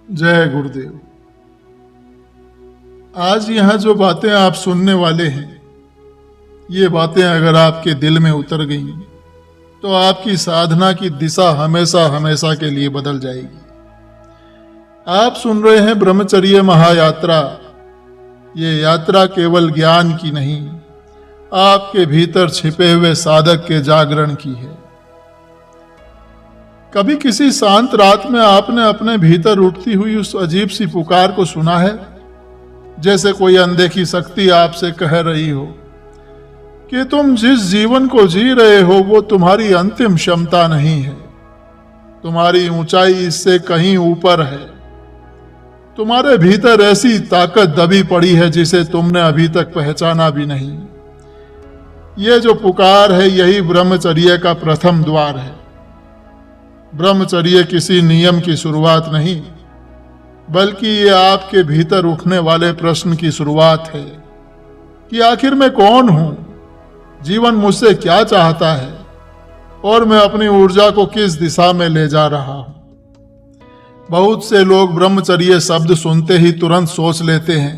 जय गुरुदेव। आज यहाँ जो बातें आप सुनने वाले हैं, ये बातें अगर आपके दिल में उतर गई तो आपकी साधना की दिशा हमेशा हमेशा के लिए बदल जाएगी। आप सुन रहे हैं ब्रह्मचर्य महायात्रा। ये यात्रा केवल ज्ञान की नहीं, आपके भीतर छिपे हुए साधक के जागरण की है। कभी किसी शांत रात में आपने अपने भीतर उठती हुई उस अजीब सी पुकार को सुना है? जैसे कोई अनदेखी शक्ति आपसे कह रही हो कि तुम जिस जीवन को जी रहे हो वो तुम्हारी अंतिम क्षमता नहीं है, तुम्हारी ऊंचाई इससे कहीं ऊपर है। तुम्हारे भीतर ऐसी ताकत दबी पड़ी है जिसे तुमने अभी तक पहचाना भी नहीं। ये जो पुकार है, यही ब्रह्मचर्य का प्रथम द्वार है। ब्रह्मचर्य किसी नियम की शुरुआत नहीं, बल्कि ये आपके भीतर उठने वाले प्रश्न की शुरुआत है कि आखिर मैं कौन हूं, जीवन मुझसे क्या चाहता है और मैं अपनी ऊर्जा को किस दिशा में ले जा रहा हूं। बहुत से लोग ब्रह्मचर्य शब्द सुनते ही तुरंत सोच लेते हैं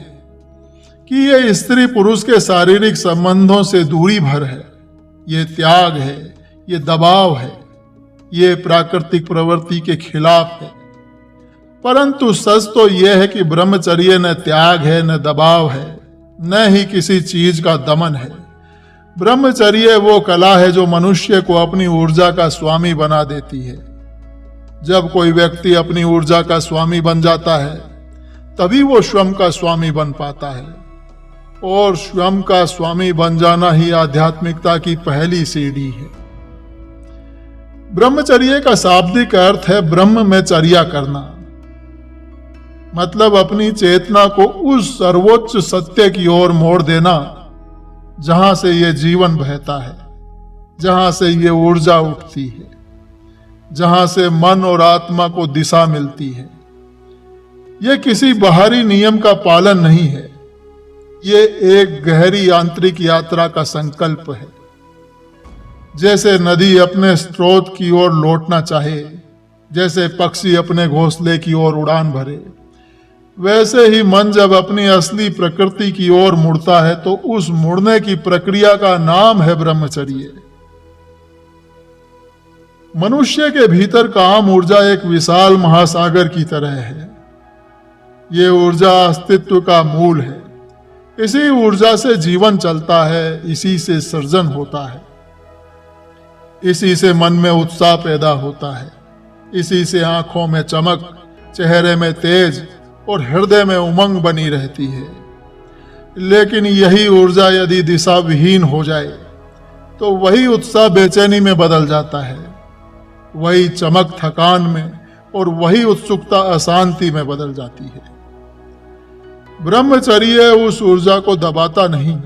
कि ये स्त्री पुरुष के शारीरिक संबंधों से दूरी भर है, ये त्याग है, ये दबाव है, ये प्राकृतिक प्रवृत्ति के खिलाफ है। परंतु सच तो यह है कि ब्रह्मचर्य न त्याग है, न दबाव है, न ही किसी चीज का दमन है। ब्रह्मचर्य वो कला है जो मनुष्य को अपनी ऊर्जा का स्वामी बना देती है। जब कोई व्यक्ति अपनी ऊर्जा का स्वामी बन जाता है, तभी वो स्वयं का स्वामी बन पाता है। और स्वयं का स्वामी बन जाना ही आध्यात्मिकता की पहली सीढ़ी है। ब्रह्मचर्य का शाब्दिक अर्थ है ब्रह्म में चर्या करना, मतलब अपनी चेतना को उस सर्वोच्च सत्य की ओर मोड़ देना जहां से ये जीवन बहता है, जहां से ये ऊर्जा उठती है, जहां से मन और आत्मा को दिशा मिलती है। ये किसी बाहरी नियम का पालन नहीं है, ये एक गहरी आंतरिक यात्रा का संकल्प है। जैसे नदी अपने स्रोत की ओर लौटना चाहे, जैसे पक्षी अपने घोंसले की ओर उड़ान भरे, वैसे ही मन जब अपनी असली प्रकृति की ओर मुड़ता है तो उस मुड़ने की प्रक्रिया का नाम है ब्रह्मचर्य। मनुष्य के भीतर काम ऊर्जा एक विशाल महासागर की तरह है। ये ऊर्जा अस्तित्व का मूल है। इसी ऊर्जा से जीवन चलता है, इसी से सृजन होता है, इसी से मन में उत्साह पैदा होता है, इसी से आंखों में चमक, चेहरे में तेज और हृदय में उमंग बनी रहती है। लेकिन यही ऊर्जा यदि दिशा विहीन हो जाए तो वही उत्साह बेचैनी में बदल जाता है, वही चमक थकान में और वही उत्सुकता अशांति में बदल जाती है। ब्रह्मचर्य उस ऊर्जा को दबाता नहीं,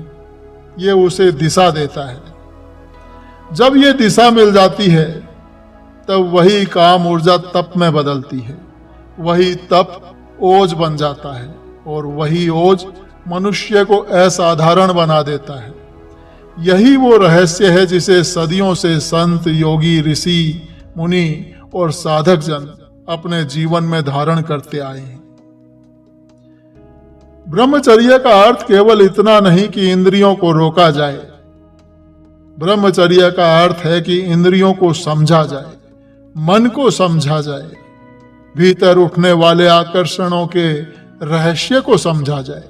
ये उसे दिशा देता है। जब ये दिशा मिल जाती है तब वही काम ऊर्जा तप में बदलती है, वही तप ओज बन जाता है और वही ओज मनुष्य को असाधारण बना देता है। यही वो रहस्य है जिसे सदियों से संत, योगी, ऋषि, मुनि और साधक जन अपने जीवन में धारण करते आए हैं। ब्रह्मचर्य का अर्थ केवल इतना नहीं कि इंद्रियों को रोका जाए। ब्रह्मचर्य का अर्थ है कि इंद्रियों को समझा जाए, मन को समझा जाए, भीतर उठने वाले आकर्षणों के रहस्य को समझा जाए।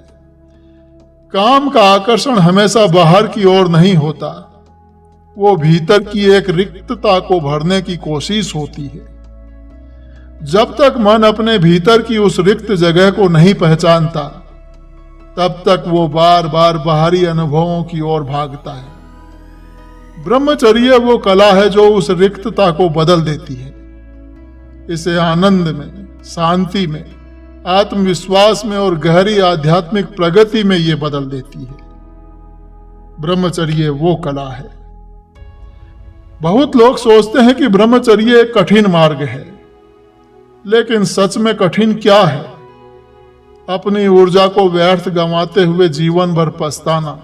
काम का आकर्षण हमेशा बाहर की ओर नहीं होता, वो भीतर की एक रिक्तता को भरने की कोशिश होती है। जब तक मन अपने भीतर की उस रिक्त जगह को नहीं पहचानता, तब तक वो बार बार बाहरी अनुभवों की ओर भागता है। ब्रह्मचर्य वो कला है जो उस रिक्तता को बदल देती है, इसे आनंद में, शांति में, आत्मविश्वास में और गहरी आध्यात्मिक प्रगति में ये बदल देती है। ब्रह्मचर्य वो कला है। बहुत लोग सोचते हैं कि ब्रह्मचर्य एक कठिन मार्ग है, लेकिन सच में कठिन क्या है? अपनी ऊर्जा को व्यर्थ गंवाते हुए जीवन भर पछताना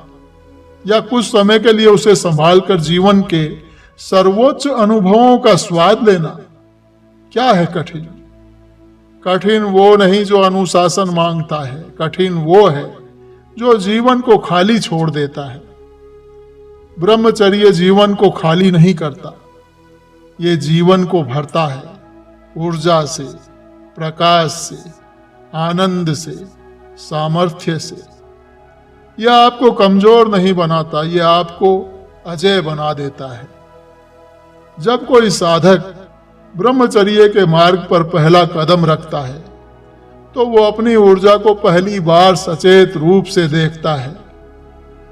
या कुछ समय के लिए उसे संभालकर जीवन के सर्वोच्च अनुभवों का स्वाद लेना, क्या है कठिन? कठिन वो नहीं जो अनुशासन मांगता है, कठिन वो है जो जीवन को खाली छोड़ देता है। ब्रह्मचर्य जीवन को खाली नहीं करता, ये जीवन को भरता है ऊर्जा से, प्रकाश से, आनंद से, सामर्थ्य से। यह आपको कमजोर नहीं बनाता, यह आपको अजय बना देता है। जब कोई साधक ब्रह्मचर्य के मार्ग पर पहला कदम रखता है तो वो अपनी ऊर्जा को पहली बार सचेत रूप से देखता है।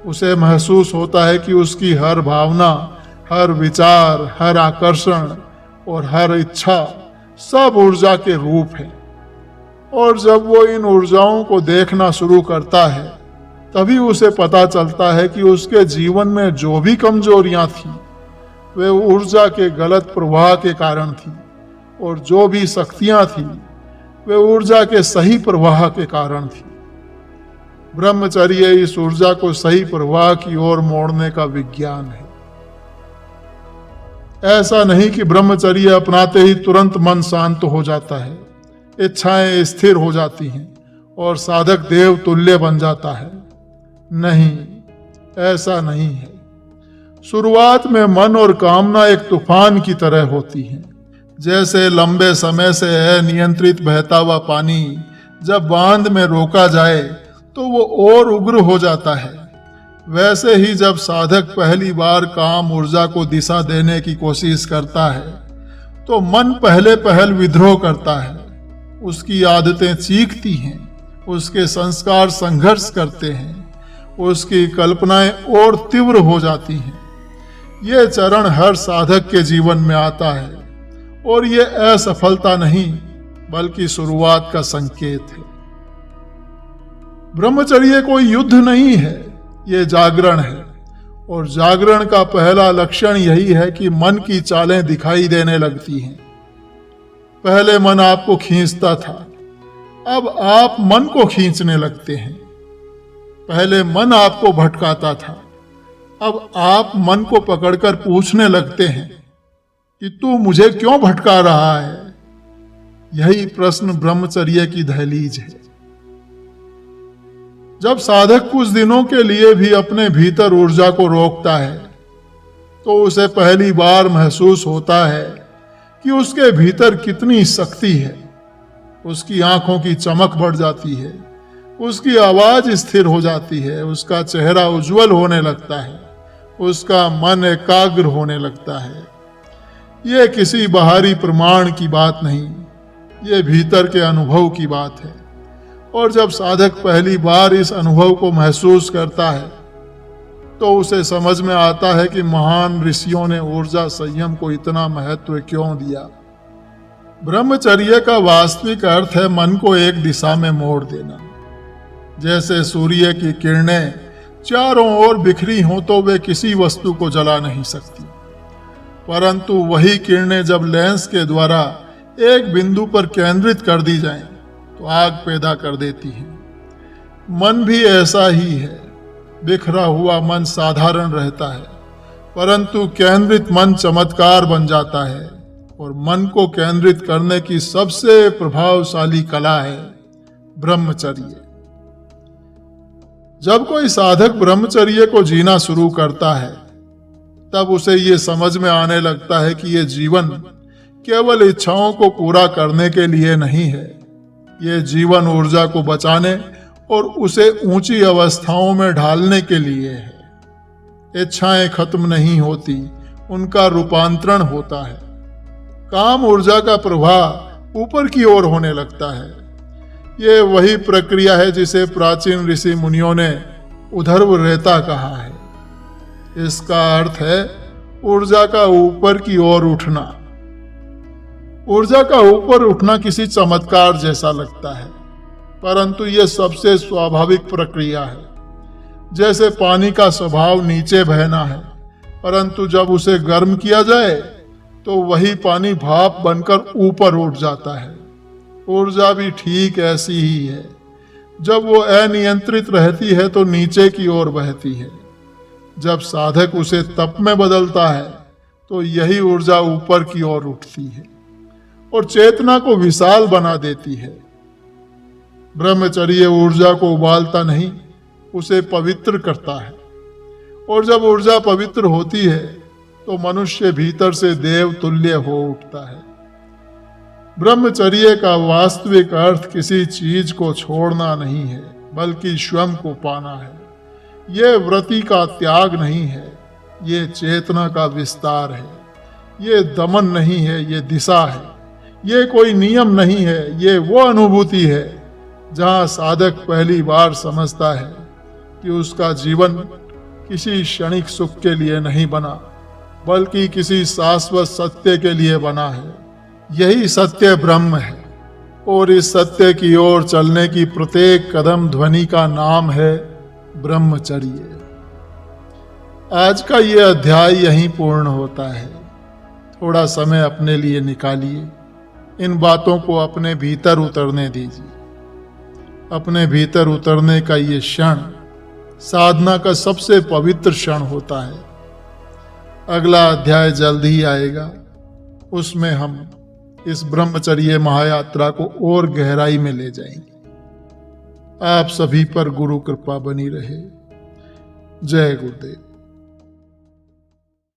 उसे महसूस होता है कि उसकी हर भावना, हर विचार, हर आकर्षण और हर इच्छा सब ऊर्जा के रूप है। और जब वो इन ऊर्जाओं को देखना शुरू करता है तभी उसे पता चलता है कि उसके जीवन में जो भी कमजोरियां थी वे ऊर्जा के गलत प्रवाह के कारण थी, और जो भी शक्तियां थी वे ऊर्जा के सही प्रवाह के कारण थी। ब्रह्मचर्य इस ऊर्जा को सही प्रवाह की ओर मोड़ने का विज्ञान है। ऐसा नहीं कि ब्रह्मचर्य अपनाते ही तुरंत मन शांत हो जाता है, इच्छाएं स्थिर हो जाती हैं और साधक देव तुल्य बन जाता है। नहीं, ऐसा नहीं है। शुरुआत में मन और कामना एक तूफान की तरह होती हैं। जैसे लंबे समय से अनियंत्रित बहता हुआ पानी जब बांध में रोका जाए तो वो और उग्र हो जाता है, वैसे ही जब साधक पहली बार काम ऊर्जा को दिशा देने की कोशिश करता है तो मन पहल विद्रोह करता है। उसकी आदतें चीखती हैं, उसके संस्कार संघर्ष करते हैं, उसकी कल्पनाएं और तीव्र हो जाती हैं। ये चरण हर साधक के जीवन में आता है और ये असफलता नहीं बल्कि शुरुआत का संकेत है। ब्रह्मचर्य कोई युद्ध नहीं है, ये जागरण है। और जागरण का पहला लक्षण यही है कि मन की चालें दिखाई देने लगती हैं। पहले मन आपको खींचता था, अब आप मन को खींचने लगते हैं। पहले मन आपको भटकाता था, अब आप मन को पकड़कर पूछने लगते हैं कि तू मुझे क्यों भटका रहा है। यही प्रश्न ब्रह्मचर्य की दहलीज है। जब साधक कुछ दिनों के लिए भी अपने भीतर ऊर्जा को रोकता है तो उसे पहली बार महसूस होता है कि उसके भीतर कितनी शक्ति है। उसकी आंखों की चमक बढ़ जाती है, उसकी आवाज स्थिर हो जाती है, उसका चेहरा उज्जवल होने लगता है, उसका मन एकाग्र होने लगता है। यह किसी बाहरी प्रमाण की बात नहीं, ये भीतर के अनुभव की बात है। और जब साधक पहली बार इस अनुभव को महसूस करता है तो उसे समझ में आता है कि महान ऋषियों ने ऊर्जा संयम को इतना महत्व क्यों दिया। ब्रह्मचर्य का वास्तविक अर्थ है मन को एक दिशा में मोड़ देना। जैसे सूर्य की किरणें चारों ओर बिखरी हों तो वे किसी वस्तु को जला नहीं सकती, परंतु वही किरणें जब लेंस के द्वारा एक बिंदु पर केंद्रित कर दी जाएं तो आग पैदा कर देती है। मन भी ऐसा ही है। बिखरा हुआ मन साधारण रहता है, परंतु केंद्रित मन चमत्कार बन जाता है। और मन को केंद्रित करने की सबसे प्रभावशाली कला है ब्रह्मचर्य। जब कोई साधक ब्रह्मचर्य को जीना शुरू करता है तब उसे ये समझ में आने लगता है कि ये जीवन केवल इच्छाओं को पूरा करने के लिए नहीं है। ये जीवन ऊर्जा को बचाने और उसे ऊंची अवस्थाओं में ढालने के लिए है। इच्छाएं खत्म नहीं होती, उनका रूपांतरण होता है। काम ऊर्जा का प्रवाह ऊपर की ओर होने लगता है। ये वही प्रक्रिया है जिसे प्राचीन ऋषि मुनियों ने उधर्वरेता कहा है। इसका अर्थ है ऊर्जा का ऊपर की ओर उठना। ऊर्जा का ऊपर उठना किसी चमत्कार जैसा लगता है, परंतु यह सबसे स्वाभाविक प्रक्रिया है। जैसे पानी का स्वभाव नीचे बहना है, परंतु जब उसे गर्म किया जाए तो वही पानी भाप बनकर ऊपर उठ जाता है। ऊर्जा भी ठीक ऐसी ही है। जब वो अनियंत्रित रहती है तो नीचे की ओर बहती है। जब साधक उसे तप में बदलता है तो यही ऊर्जा ऊपर की ओर उठती है और चेतना को विशाल बना देती है। ब्रह्मचर्य ऊर्जा को उबालता नहीं, उसे पवित्र करता है। और जब ऊर्जा पवित्र होती है तो मनुष्य भीतर से देव तुल्य हो उठता है। ब्रह्मचर्य का वास्तविक अर्थ किसी चीज को छोड़ना नहीं है, बल्कि स्वयं को पाना है। यह व्रति का त्याग नहीं है, ये चेतना का विस्तार है। ये दमन नहीं है, ये दिशा है। ये कोई नियम नहीं है, ये वो अनुभूति है जहां साधक पहली बार समझता है कि उसका जीवन किसी क्षणिक सुख के लिए नहीं बना, बल्कि किसी शाश्वत सत्य के लिए बना है। यही सत्य ब्रह्म है और इस सत्य की ओर चलने की प्रत्येक कदम ध्वनि का नाम है ब्रह्मचर्य। आज का ये अध्याय यहीं पूर्ण होता है। थोड़ा समय अपने लिए निकालिए, इन बातों को अपने भीतर उतरने दीजिए। अपने भीतर उतरने का ये क्षण साधना का सबसे पवित्र क्षण होता है। अगला अध्याय जल्द ही आएगा, उसमें हम इस ब्रह्मचर्य महायात्रा को और गहराई में ले जाएंगे। आप सभी पर गुरु कृपा बनी रहे। जय गुरुदेव।